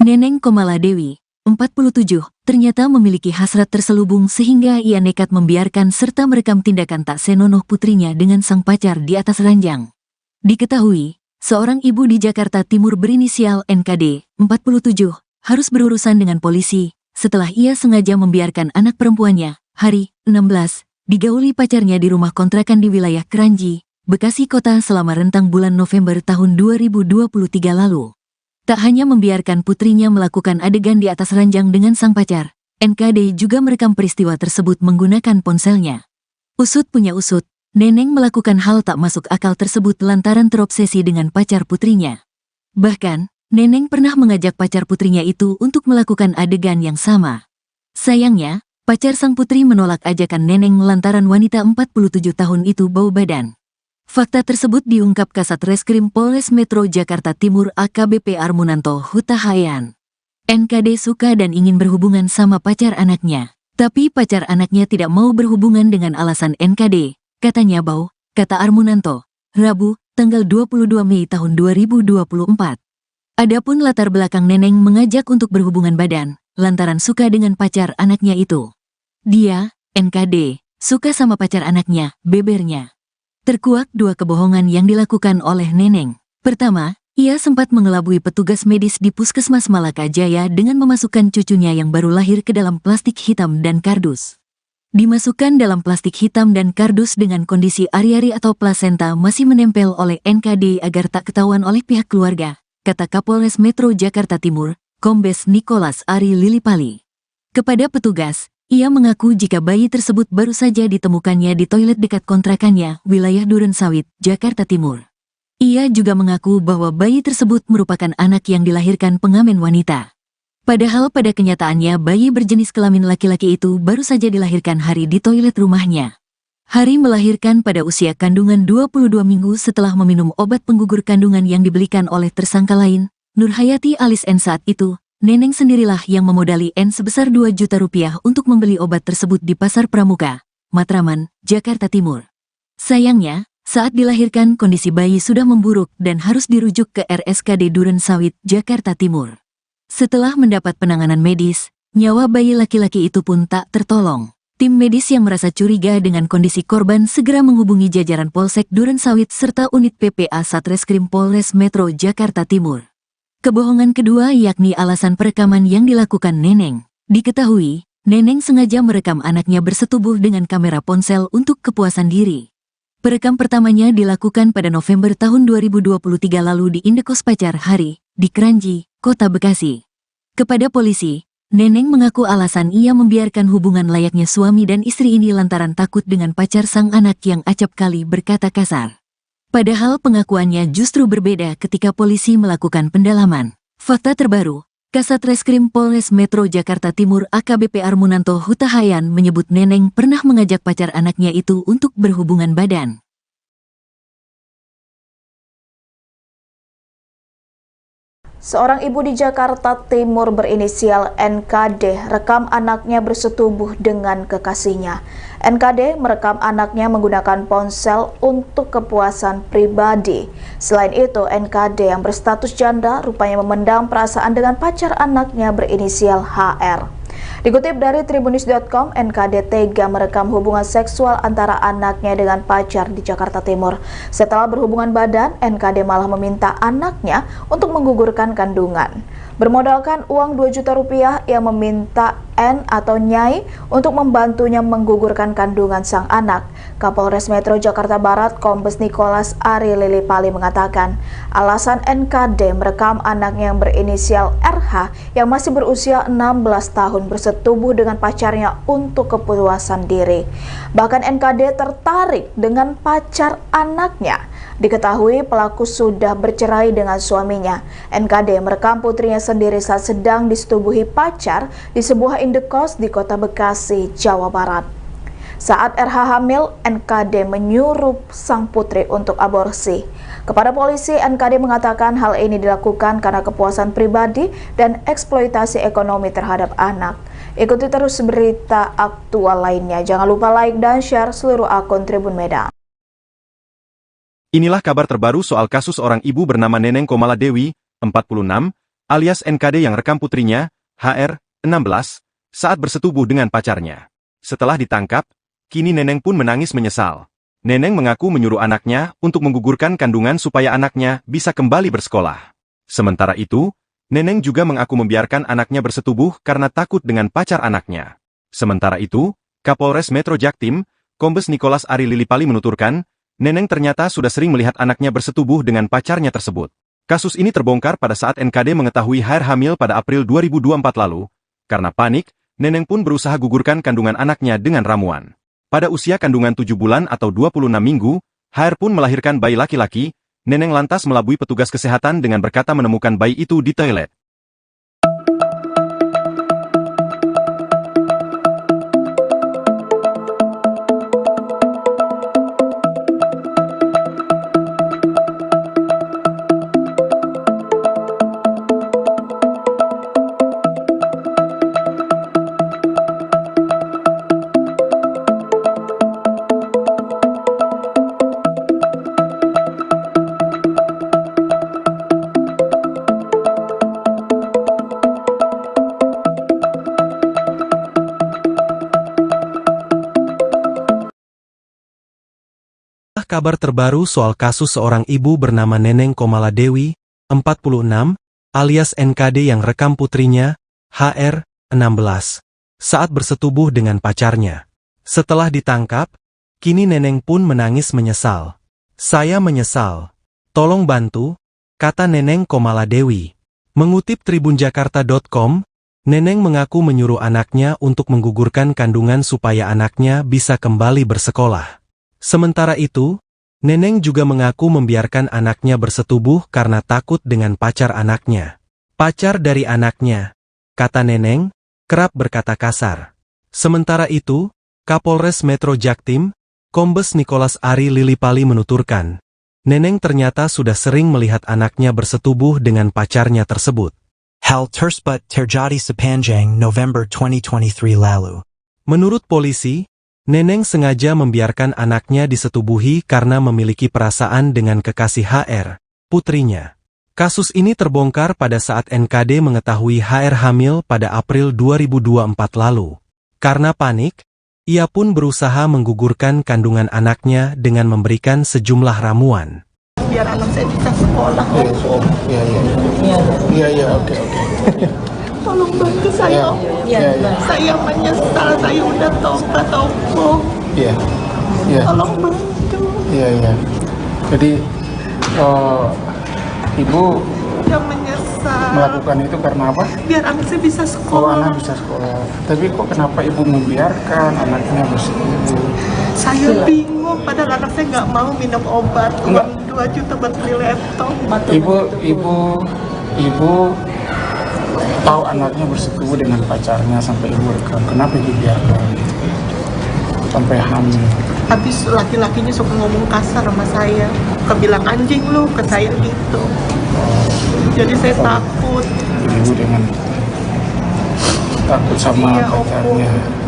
Neneng Komaladewi, 47, ternyata memiliki hasrat terselubung sehingga ia nekat membiarkan serta merekam tindakan tak senonoh putrinya dengan sang pacar di atas ranjang. Diketahui, seorang ibu di Jakarta Timur berinisial NKD, 47, harus berurusan dengan polisi setelah ia sengaja membiarkan anak perempuannya, Hari, 16, digauli pacarnya di rumah kontrakan di wilayah Kranji, Bekasi Kota selama rentang bulan November tahun 2023 lalu. Tak hanya membiarkan putrinya melakukan adegan di atas ranjang dengan sang pacar, NKD juga merekam peristiwa tersebut menggunakan ponselnya. Usut punya usut, Neneng melakukan hal tak masuk akal tersebut lantaran terobsesi dengan pacar putrinya. Bahkan, Neneng pernah mengajak pacar putrinya itu untuk melakukan adegan yang sama. Sayangnya, pacar sang putri menolak ajakan Neneng lantaran wanita 47 tahun itu bau badan. Fakta tersebut diungkap Kasat Reskrim Polres Metro Jakarta Timur AKBP Armunanto Hutahayan. NKD suka dan ingin berhubungan sama pacar anaknya. Tapi pacar anaknya tidak mau berhubungan dengan alasan NKD. Katanya bau, kata Armunanto, Rabu, tanggal 22 Mei tahun 2024. Adapun latar belakang Neneng mengajak untuk berhubungan badan, lantaran suka dengan pacar anaknya itu. Dia, NKD, suka sama pacar anaknya, bebernya. Terkuak dua kebohongan yang dilakukan oleh Neneng. Pertama, ia sempat mengelabui petugas medis di Puskesmas Malaka Jaya dengan memasukkan cucunya yang baru lahir ke dalam plastik hitam dan kardus. Dimasukkan dalam plastik hitam dan kardus dengan kondisi ari-ari atau plasenta masih menempel oleh NKD agar tak ketahuan oleh pihak keluarga, kata Kapolres Metro Jakarta Timur, Kombes Nicholas Ari Lilipali. Kepada petugas, ia mengaku jika bayi tersebut baru saja ditemukannya di toilet dekat kontrakannya, wilayah Durensawit, Jakarta Timur. Ia juga mengaku bahwa bayi tersebut merupakan anak yang dilahirkan pengamen wanita. Padahal pada kenyataannya bayi berjenis kelamin laki-laki itu baru saja dilahirkan Hari di toilet rumahnya. Hari melahirkan pada usia kandungan 22 minggu setelah meminum obat penggugur kandungan yang dibelikan oleh tersangka lain, Nurhayati alias N. Saat itu, Neneng sendirilah yang memodali N sebesar 2 juta rupiah untuk membeli obat tersebut di Pasar Pramuka, Matraman, Jakarta Timur. Sayangnya, saat dilahirkan kondisi bayi sudah memburuk dan harus dirujuk ke RSKD Durensawit, Jakarta Timur. Setelah mendapat penanganan medis, nyawa bayi laki-laki itu pun tak tertolong. Tim medis yang merasa curiga dengan kondisi korban segera menghubungi jajaran Polsek Durensawit serta unit PPA Satreskrim Polres Metro Jakarta Timur. Kebohongan kedua yakni alasan perekaman yang dilakukan Neneng. Diketahui, Neneng sengaja merekam anaknya bersetubuh dengan kamera ponsel untuk kepuasan diri. Perekam pertamanya dilakukan pada November tahun 2023 lalu di indekos pacar Hari, di Kranji, Kota Bekasi. Kepada polisi, Neneng mengaku alasan ia membiarkan hubungan layaknya suami dan istri ini lantaran takut dengan pacar sang anak yang acap kali berkata kasar. Padahal pengakuannya justru berbeda ketika polisi melakukan pendalaman. Fakta terbaru, Kasat Reskrim Polres Metro Jakarta Timur AKBP Armunanto Hutahayan menyebut Neneng pernah mengajak pacar anaknya itu untuk berhubungan badan. Seorang ibu di Jakarta Timur berinisial NKD rekam anaknya bersetubuh dengan kekasihnya. NKD merekam anaknya menggunakan ponsel untuk kepuasan pribadi. Selain itu, NKD yang berstatus janda rupanya memendam perasaan dengan pacar anaknya berinisial HR. Dikutip dari Tribunnews.com, NKD tega merekam hubungan seksual antara anaknya dengan pacar di Jakarta Timur. Setelah berhubungan badan, NKD malah meminta anaknya untuk menggugurkan kandungan. Bermodalkan uang 2 juta rupiah, ia meminta N atau Nyai untuk membantunya menggugurkan kandungan sang anak. Kapolres Metro Jakarta Barat, Kombes Nicholas Ari Lilipali mengatakan, alasan NKD merekam anaknya yang berinisial RH yang masih berusia 16 tahun bersetubuh dengan pacarnya untuk kepuasan diri. Bahkan NKD tertarik dengan pacar anaknya. Diketahui pelaku sudah bercerai dengan suaminya. NKD merekam putrinya sendiri saat sedang disetubuhi pacar di sebuah indekos di Kota Bekasi, Jawa Barat. Saat RH hamil, NKD menyuruh sang putri untuk aborsi. Kepada polisi, NKD mengatakan hal ini dilakukan karena kepuasan pribadi dan eksploitasi ekonomi terhadap anak. Ikuti terus berita aktual lainnya. Jangan lupa like dan share seluruh akun Tribun Medan. Inilah kabar terbaru soal kasus seorang ibu bernama Neneng Komaladewi, 46, alias NKD yang rekam putrinya, HR, 16, saat bersetubuh dengan pacarnya. Setelah ditangkap, kini Neneng pun menangis menyesal. Neneng mengaku menyuruh anaknya untuk menggugurkan kandungan supaya anaknya bisa kembali bersekolah. Sementara itu, Neneng juga mengaku membiarkan anaknya bersetubuh karena takut dengan pacar anaknya. Sementara itu, Kapolres Metro Jaktim, Kombes Nikolas Ari Lilipali menuturkan, Neneng ternyata sudah sering melihat anaknya bersetubuh dengan pacarnya tersebut. Kasus ini terbongkar pada saat NKD mengetahui HR hamil pada April 2024 lalu. Karena panik, Neneng pun berusaha gugurkan kandungan anaknya dengan ramuan. Pada usia kandungan 7 bulan atau 26 minggu, HR pun melahirkan bayi laki-laki. Neneng lantas melabui petugas kesehatan dengan berkata menemukan bayi itu di toilet. Kabar terbaru soal kasus seorang ibu bernama Neneng Komaladewi, 46, alias NKD yang rekam putrinya, HR, 16, saat bersetubuh dengan pacarnya. Setelah ditangkap, kini Neneng pun menangis menyesal. "Saya menyesal. Tolong bantu," kata Neneng Komaladewi. Mengutip tribunjakarta.com, Neneng mengaku menyuruh anaknya untuk menggugurkan kandungan supaya anaknya bisa kembali bersekolah. Sementara itu, Neneng juga mengaku membiarkan anaknya bersetubuh karena takut dengan pacar anaknya. Pacar dari anaknya, kata Neneng, kerap berkata kasar. Sementara itu, Kapolres Metro Jaktim, Kombes Nikolas Ari Lilipali menuturkan, Neneng ternyata sudah sering melihat anaknya bersetubuh dengan pacarnya tersebut. Hal tersebut terjadi sepanjang November 2023 lalu. Menurut polisi, Neneng sengaja membiarkan anaknya disetubuhi karena memiliki perasaan dengan kekasih HR, putrinya. Kasus ini terbongkar pada saat NKD mengetahui HR hamil pada April 2024 lalu. Karena panik, ia pun berusaha menggugurkan kandungan anaknya dengan memberikan sejumlah ramuan. Biar anak saya bisa sekolah. Iya, oke. Tolong bantu saya. Saya menyesal, saya udah tobat, Allah. Iya. Tolong bantu. Iya. Jadi, Ibu Yang menyesal. melakukan itu karena apa? Biar anak saya bisa Oh, sekolah. anak bisa sekolah. Tapi kok kenapa Ibu membiarkan anaknya bersetubuh? Saya bingung, padahal anak saya nggak mau minum obat. Uang 2 juta buat beli laptop. Ibu tahu anaknya bersetubuh dengan pacarnya sampai Ibu rekam. Kenapa Ibu biarkan sampai hamil? Habis laki-lakinya suka ngomong kasar sama saya. Kebilang anjing lu, ke saya gitu. Jadi saya takut. Ibu dengan takut sama Iya, pacarnya.